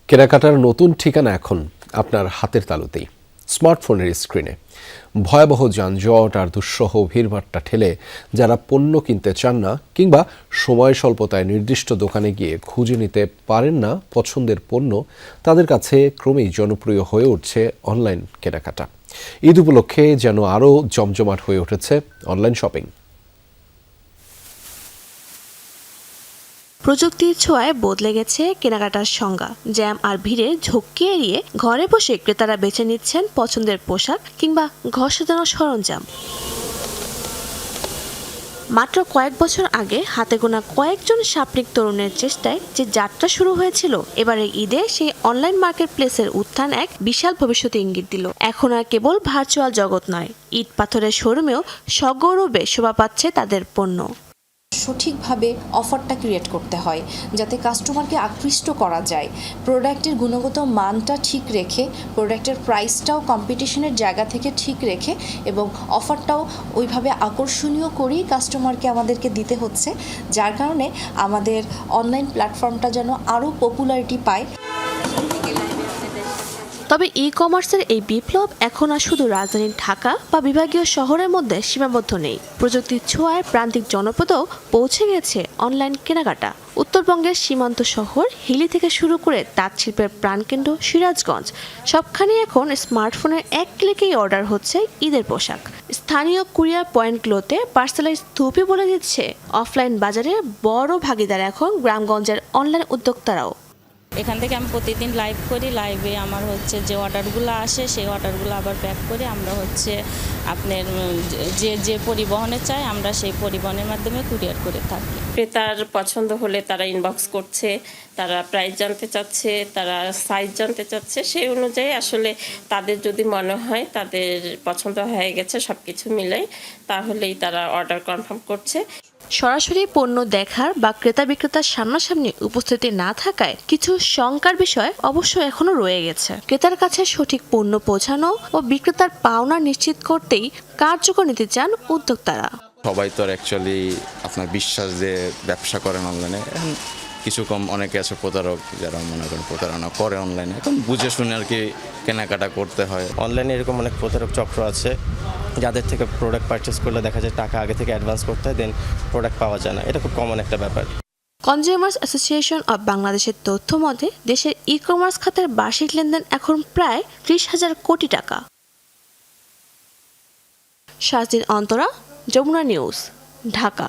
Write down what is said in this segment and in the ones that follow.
কেনাকাটার নতুন ঠিকানা এখন আপনার হাতের তালুতেই, স্মার্টফোনের স্ক্রিনে। ভয়াবহ যানজট আর দুঃসহ ভিড়ভাট্টা ঠেলে যারা পণ্য কিনতে চান না কিংবা সময় স্বল্পতায় নির্দিষ্ট দোকানে গিয়ে খুঁজে নিতে পারেন না পছন্দের পণ্য, তাদের কাছে ক্রমেই জনপ্রিয় হয়ে উঠছে অনলাইন কেনাকাটা। ঈদ উপলক্ষে যেন আরও জমজমাট হয়ে উঠেছে অনলাইন শপিং। প্রযুক্তির ছোঁয়ায় বদলে গেছে কেনাকাটার সংজ্ঞা। জ্যাম আর ভিড়ে ঝক্কি এড়িয়ে ঘরে বসে ক্রেতারা বেছে নিচ্ছেন পছন্দের পোশাক কিংবা ঘর সাজানোর সরঞ্জাম। মাত্র কয়েক বছর আগে হাতে গোনা কয়েকজন সাপনিক তরুণের চেষ্টায় যে যাত্রা শুরু হয়েছিল, এবারে ঈদে সেই অনলাইন মার্কেট প্লেসের উত্থান এক বিশাল ভবিষ্যতে ইঙ্গিত দিল। এখন আর কেবল ভার্চুয়াল জগৎ নয়, ইট পাথরের শোরুমেও সগৌরবে শোভা পাচ্ছে তাদের পণ্য। সঠিকভাবে অফারটা ক্রিয়েট করতে হয় যাতে কাস্টমারকে আকৃষ্ট করা যায়, প্রোডাক্টের গুণগত মানটা ঠিক রেখে, প্রোডাক্টের প্রাইসটাও কম্পিটিশনের জায়গা থেকে ঠিক রেখে এবং অফারটাও ওইভাবে আকর্ষণীয় করেই কাস্টমারকে আমাদেরকে দিতে হচ্ছে, যার কারণে আমাদের অনলাইন প্ল্যাটফর্মটা যেন আরও পপুলারিটি পায়। তবে ই কমার্সের এই বিপ্লব এখন আর শুধু রাজধানী ঢাকা বা বিভাগীয় শহরের মধ্যে সীমাবদ্ধ নেই। প্রযুক্তির ছোঁয়ায় প্রান্তিক জনপদেও পৌঁছে গেছে অনলাইন কেনাকাটা। উত্তরবঙ্গের সীমান্ত শহর হিলি থেকে শুরু করে তাঁত শিল্পের প্রাণকেন্দ্র সিরাজগঞ্জ, সবখানে এখন স্মার্টফোনের এক ক্লিকেই অর্ডার হচ্ছে ঈদের পোশাক। স্থানীয় কুরিয়ার পয়েন্টগুলোতে পার্সেলাইজ স্থূপই বলে দিচ্ছে অফলাইন বাজারের বড় ভাগিদার এখন গ্রামগঞ্জের অনলাইন উদ্যোক্তারাও। এখান থেকে আমি প্রতিদিন লাইভ করি, লাইভে আমার যে অর্ডারগুলো আসে সেই অর্ডারগুলো আবার প্যাক করে আমরা আপনার যে পরিবহনে চাই আমরা সেই পরিবহনের মাধ্যমে কুরিয়ার করে থাকি। ক্রেতার পছন্দ হলে তারা ইনবক্স করছে, তারা প্রাইস জানতে চাচ্ছে, তারা সাইজ জানতে চাচ্ছে, সেই অনুযায়ী আসলে তাদের যদি মনে হয় তাদের পছন্দ হয়ে গেছে সব কিছু মিলাই, তাহলেই তারা অর্ডার কনফার্ম করছে। সরাসরি পণ্য দেখার বা ক্রেতা বিক্রেতার সামনাসামনি উপস্থিতি না থাকায় কিছু শঙ্কার বিষয় অবশ্য এখনো রয়ে গেছে। ক্রেতার কাছে সঠিক পণ্য পৌঁছানো ও বিক্রেতার পাওনা নিশ্চিত করতেই কার্যকর নিতে চান উদ্যোক্তারা। সবাই তো আর অ্যাকচুয়ালি আপনার বিশ্বাস দিয়ে ব্যবসা করেন অনলাইনে, এখন কিছু কম অনেকে আছে প্রতারক, যারা মনে করেন প্রতারণা করে অনলাইনে, এখন বুঝে শুনে আর কি কেনাকাটা করতে হয়। অনলাইনে এরকম অনেক প্রতারক চক্র আছে যাদের থেকে প্রোডাক্ট পারচেস করলে দেখা যায় টাকা আগে থেকে অ্যাডভান্স করতে হয়, দেন প্রোডাক্ট পাওয়া যায় না। এটা খুব কমন একটা ব্যাপার। কনজিউমার্স অ্যাসোসিয়েশন অব বাংলাদেশের তথ্য মতে দেশের ই কমার্স খাতের বার্ষিক লেনদেন এখন প্রায় 30,000 কোটি টাকা। শাহজিন অন্তরা, যমুনা নিউজ, ঢাকা।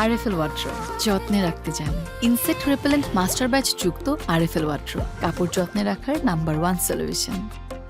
আরএফএল ওয়াট্রো যত্নে রাখতে জানে। ইনসেক্ট রিপেলেন্ট মাস্টার ব্যাচ যুক্ত আরএফএল ওয়াট্রো কাপড় যত্নে রাখার নাম্বার 1 সলিউশন।